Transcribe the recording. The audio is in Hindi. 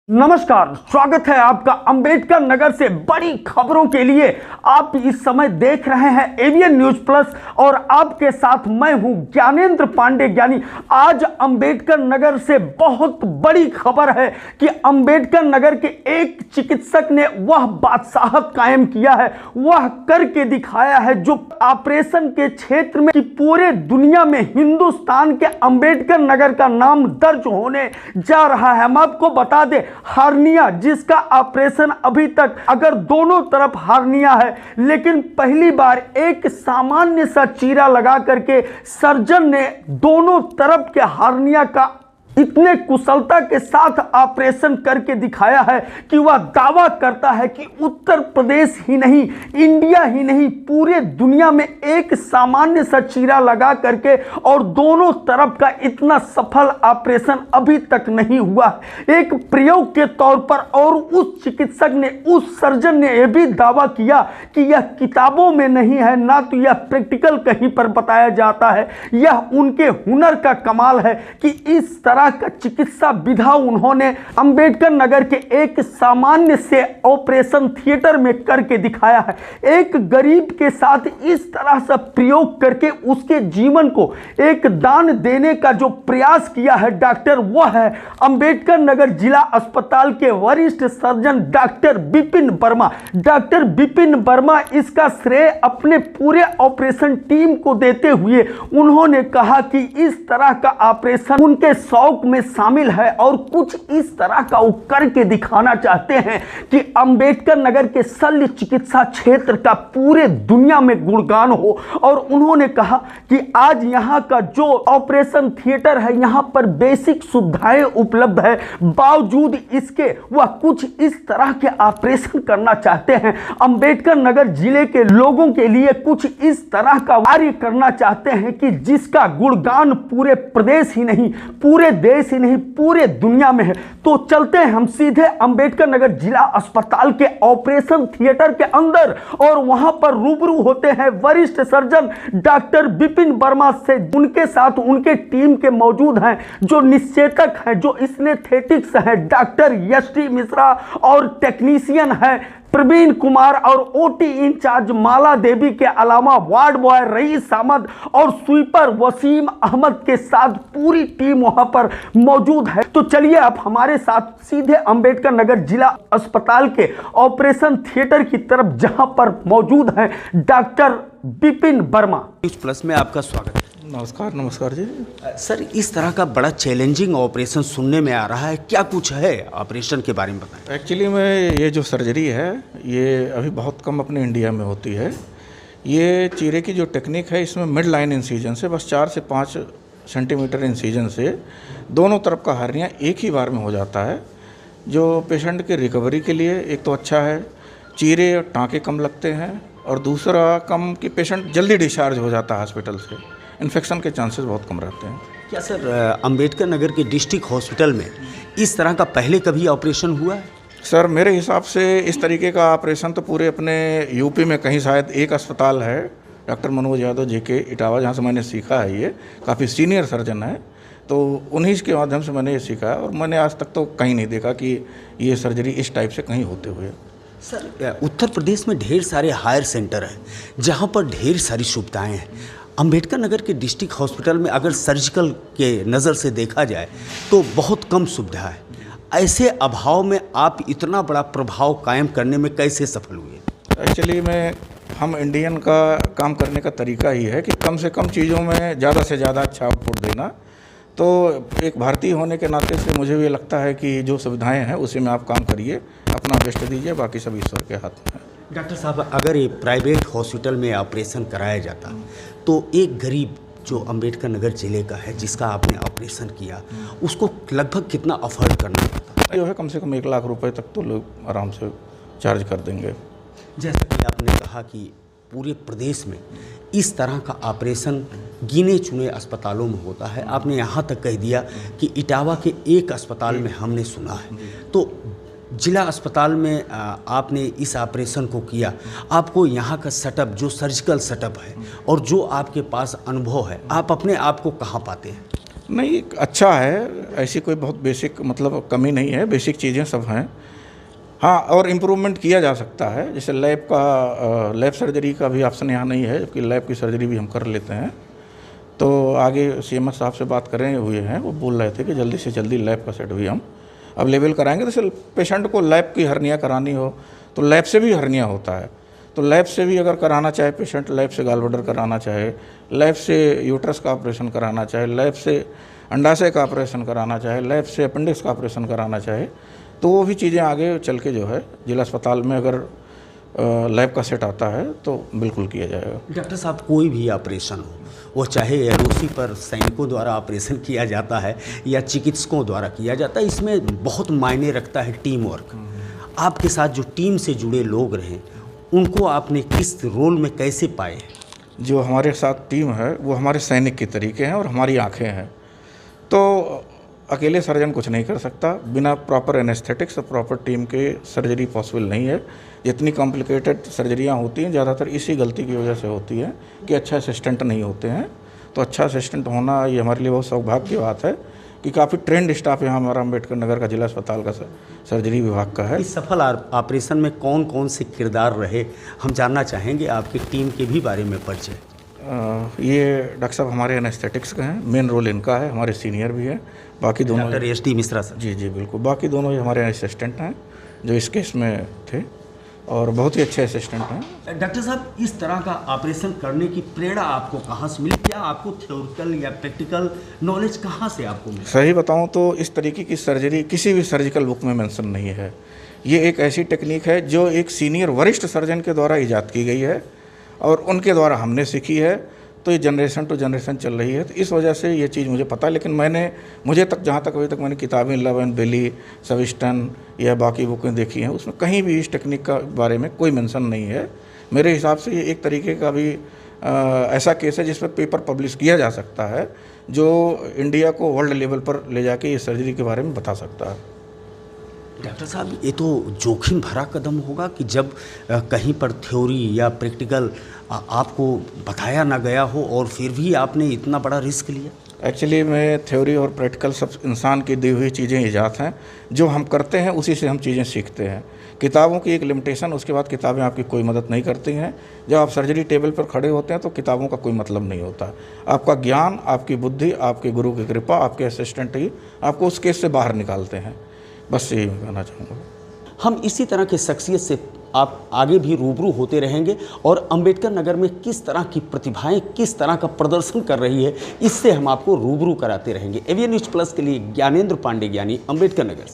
नमस्कार, स्वागत है आपका अंबेडकर नगर से बड़ी खबरों के लिए। आप इस समय देख रहे हैं एवीएन न्यूज प्लस और आपके साथ मैं हूं ज्ञानेंद्र पांडे ज्ञानी। आज अंबेडकर नगर से बहुत बड़ी खबर है कि अंबेडकर नगर के एक चिकित्सक ने वह बादशाहत कायम किया है, वह करके दिखाया है जो ऑपरेशन के क्षेत्र में कि पूरे दुनिया में हिंदुस्तान के अंबेडकर नगर का नाम दर्ज होने जा रहा है। हम आपको बता दें, हार्निया जिसका ऑपरेशन अभी तक अगर दोनों तरफ हार्निया है, लेकिन पहली बार एक सामान्य सा चीरा लगा करके सर्जन ने दोनों तरफ के हार्निया का इतने कुशलता के साथ ऑपरेशन करके दिखाया है कि वह दावा करता है कि उत्तर प्रदेश ही नहीं, इंडिया ही नहीं, पूरे दुनिया में एक सामान्य सा चीरा लगा करके और दोनों तरफ का इतना सफल ऑपरेशन अभी तक नहीं हुआ। एक प्रयोग के तौर पर और उस चिकित्सक ने, उस सर्जन ने यह भी दावा किया कि यह किताबों में नहीं है, ना तो यह प्रैक्टिकल कहीं पर बताया जाता है, यह उनके हुनर का कमाल है कि इस तरह का चिकित्सा विधा उन्होंने अंबेडकर नगर के एक सामान्य से ऑपरेशन थिएटर में करके दिखाया है। एक गरीब के साथ इस तरह से प्रयोग करके उसके जीवन को एक दान देने का जो प्रयास किया है डॉक्टर, वह है अंबेडकर नगर जिला अस्पताल के वरिष्ठ surgeon doctor Vipin Verma. Doctor Vipin Verma इसका श्रेय अपने पूरे ऑपरेशन टीम को देते हुए उन्होंने कहा कि इस तरह का ऑपरेशन उनके शौक में शामिल है और कुछ इस तरह का वो करके दिखाना चाहते हैं कि अंबेडकर नगर के शल्य चिकित्सा क्षेत्र का पूरे दुनिया में गुणगान हो। और उन्होंने कहा कि आज यहाँ का जो ऑपरेशन थिएटर है, यहाँ पर बेसिक सुविधाएं उपलब्ध है, बावजूद इसके वह कुछ इस तरह के ऑपरेशन करना चाहते हैं। अंबेडकर नगर जिले के लोगों के लिए कुछ इस तरह का कार्य करना चाहते हैं कि जिसका गुणगान पूरे प्रदेश ही नहीं, पूरे देश ही नहीं, पूरे दुनिया में है। तो चलते हैं हम सीधे अंबेडकर नगर जिला अस्पताल के ऑपरेशन थिएटर के अंदर और वहां पर रूबरू होते हैं वरिष्ठ सर्जन डॉक्टर विपिन वर्मा से। उनके साथ उनके टीम के मौजूद हैं जो निश्चेतक हैं, जो स्नेस्थेटिक्स हैं, डॉक्टर यष्टि मिश्रा और टेक्नीशियन है प्रवीण कुमार और ओटी इंचार्ज माला देवी के अलावा वार्ड बॉय रईस अहमद और स्वीपर वसीम अहमद के साथ पूरी टीम वहां पर मौजूद है। तो चलिए आप हमारे साथ सीधे अंबेडकर नगर जिला अस्पताल के ऑपरेशन थिएटर की तरफ, जहां पर मौजूद हैं doctor Vipin Verma. News plus में आपका स्वागत है। नमस्कार जी। सर, इस तरह का बड़ा चैलेंजिंग ऑपरेशन सुनने में आ रहा है, क्या कुछ है ऑपरेशन के बारे में बताएं। एक्चुअली में ये जो सर्जरी है ये अभी बहुत कम अपने इंडिया में होती है। ये चीरे की जो टेक्निक है इसमें मिड लाइन इंसीजन से बस 4 से 5 सेंटीमीटर इंसीजन से दोनों तरफ का हार्निया एक ही बार में हो जाता है, जो पेशेंट के रिकवरी के लिए एक तो अच्छा है, चीरे और टाँके कम लगते हैं, और दूसरा कम कि पेशेंट जल्दी डिस्चार्ज हो जाता है हॉस्पिटल से, इन्फेक्शन के चांसेस बहुत कम रहते हैं। क्या सर अंबेडकर नगर के डिस्ट्रिक्ट हॉस्पिटल में इस तरह का पहले कभी ऑपरेशन हुआ है? सर मेरे हिसाब से इस तरीके का ऑपरेशन तो पूरे अपने यूपी में कहीं शायद एक अस्पताल है, डॉक्टर मनोज यादव JK इटावा, जहाँ से मैंने सीखा है। ये काफ़ी सीनियर सर्जन है, तो उन्हीं के माध्यम से मैंने ये सीखा है और मैंने आज तक तो कहीं नहीं देखा कि ये सर्जरी इस टाइप से कहीं होते हुए। सर, उत्तर प्रदेश में ढेर सारे हायर सेंटर हैं जहाँ पर ढेर सारी सुविधाएँ हैं। अंबेडकर नगर के डिस्ट्रिक्ट हॉस्पिटल में अगर सर्जिकल के नज़र से देखा जाए तो बहुत कम सुविधा है। ऐसे अभाव में आप इतना बड़ा प्रभाव कायम करने में कैसे सफल हुए? एक्चुअली में हम इंडियन का काम करने का तरीका ही है कि कम से कम चीज़ों में ज़्यादा से ज़्यादा अच्छा आउटपुट देना। तो एक भारतीय होने के नाते से मुझे ये लगता है कि जो सुविधाएं हैं उसी में आप काम करिए, अपना बेस्ट दीजिए, बाकी सब ईश्वर के हाथ में है। डॉक्टर साहब, अगर ये प्राइवेट हॉस्पिटल में ऑपरेशन कराया जाता तो एक गरीब जो अंबेडकर नगर जिले का है जिसका आपने ऑपरेशन किया, उसको लगभग कितना अफोर्ड करना पड़ता? जो है कम से कम 1 लाख रुपए तक तो लोग आराम से चार्ज कर देंगे। जैसा कि आपने कहा कि पूरे प्रदेश में इस तरह का ऑपरेशन गिने चुने अस्पतालों में होता है, आपने यहाँ तक कह दिया कि इटावा के एक अस्पताल में हमने सुना है, तो जिला अस्पताल में आपने इस ऑपरेशन को किया। आपको यहाँ का सेटअप, जो सर्जिकल सेटअप है और जो आपके पास अनुभव है, आप अपने आप को कहाँ पाते हैं? नहीं, अच्छा है, ऐसी कोई बहुत बेसिक मतलब कमी नहीं है, बेसिक चीज़ें सब हैं। हाँ, और इम्प्रूवमेंट किया जा सकता है, जैसे लैब सर्जरी का भी ऑप्शन यहाँ नहीं है, जबकि लैब की सर्जरी भी हम कर लेते हैं। तो आगे सीएमएस साहब से बात करें हुए हैं, वो बोल रहे थे कि जल्दी से जल्दी लैब का सेट भी हम अवेलेबल कराएंगे। तो जैसे पेशेंट को लैब की हर्निया करानी हो तो लैब से भी हर्निया होता है, तो लैब से भी अगर कराना चाहे पेशेंट, लैब से गॉलब्लैडर कराना चाहे, लैब से यूट्रस का ऑपरेशन कराना चाहे, लैब से अंडाशय का ऑपरेशन कराना चाहे, लैब से अपेंडिक्स का ऑपरेशन कराना चाहे, तो वो भी चीज़ें आगे चल के जो है जिला अस्पताल में अगर लैब का सेट आता है तो बिल्कुल किया जाएगा। डॉक्टर साहब, कोई भी ऑपरेशन हो, वो चाहे एलओसी पर सैनिकों द्वारा ऑपरेशन किया जाता है या चिकित्सकों द्वारा किया जाता है, इसमें बहुत मायने रखता है टीम वर्क। आपके साथ जो टीम से जुड़े लोग रहे, उनको आपने किस रोल में कैसे पाए? जो हमारे साथ टीम है वो हमारे सैनिक के तरीके हैं और हमारी आंखें हैं। तो अकेले सर्जन कुछ नहीं कर सकता, बिना प्रॉपर एनेस्थेटिक्स और प्रॉपर टीम के सर्जरी पॉसिबल नहीं है। जितनी कॉम्प्लिकेटेड सर्जरियां होती हैं ज़्यादातर इसी गलती की वजह से होती है कि अच्छा असिस्टेंट नहीं होते हैं। तो अच्छा असिस्टेंट होना ये हमारे लिए बहुत सौभाग्य की बात है कि काफ़ी ट्रेंड स्टाफ यहाँ हमारा अम्बेडकर नगर का जिला अस्पताल का सर्जरी विभाग का है। इस सफल ऑपरेशन में कौन कौन से किरदार रहे, हम जानना चाहेंगे, आपकी टीम के भी बारे में परिचय। ये डॉक्टर साहब हमारे एनेस्थेटिक्स के हैं, मेन रोल इनका है, हमारे सीनियर भी है। बाकी दोनों डॉक्टर एस.डी. मिश्रा सर। जी बिल्कुल, बाकी दोनों ही हमारे असिस्टेंट हैं जो इस केस में थे और बहुत ही अच्छे असिस्टेंट हैं। डॉक्टर साहब, इस तरह का ऑपरेशन करने की प्रेरणा आपको कहाँ से मिली? क्या आपको थ्योरिकल या प्रैक्टिकल नॉलेज कहाँ से आपको मिली? सही बताऊं तो इस तरीके की सर्जरी किसी भी सर्जिकल बुक में मेंशन नहीं है। ये एक ऐसी टेक्निक है जो एक सीनियर वरिष्ठ सर्जन के द्वारा ईजाद की गई है और उनके द्वारा हमने सीखी है। तो ये जनरेशन टू जनरेशन चल रही है, तो इस वजह से ये चीज़ मुझे पता है। लेकिन मुझे तक जहाँ तक अभी तक मैंने किताबें लव एंड बेली, सविस्टन या बाकी बुकें देखी हैं, उसमें कहीं भी इस टेक्निक का बारे में कोई मेंशन नहीं है। मेरे हिसाब से ये एक तरीके का भी ऐसा केस है जिस पर पेपर पब्लिश किया जा सकता है, जो इंडिया को वर्ल्ड लेवल पर ले जाके ये सर्जरी के बारे में बता सकता है। डॉक्टर साहब, ये तो जोखिम भरा कदम होगा कि जब कहीं पर थ्योरी या प्रैक्टिकल आपको बताया ना गया हो और फिर भी आपने इतना बड़ा रिस्क लिया। एक्चुअली में थ्योरी और प्रैक्टिकल सब इंसान की दी हुई चीज़ें ईजाद हैं, जो हम करते हैं उसी से हम चीज़ें सीखते हैं। किताबों की एक लिमिटेशन, उसके बाद किताबें आपकी कोई मदद नहीं करती हैं। जब आप सर्जरी टेबल पर खड़े होते हैं तो किताबों का कोई मतलब नहीं होता। आपका ज्ञान, आपकी बुद्धि, आपके गुरु की कृपा, आपके असिस्टेंट ही आपको उस केस से बाहर निकालते हैं। बस यही मैं कहना चाहूँगा। हम इसी तरह के शख्सियत से आप आगे भी रूबरू होते रहेंगे और अंबेडकर नगर में किस तरह की प्रतिभाएं किस तरह का प्रदर्शन कर रही है, इससे हम आपको रूबरू कराते रहेंगे। एवीएन न्यूज़ प्लस के लिए ज्ञानेंद्र पांडे, ज्ञानी, अंबेडकर नगर।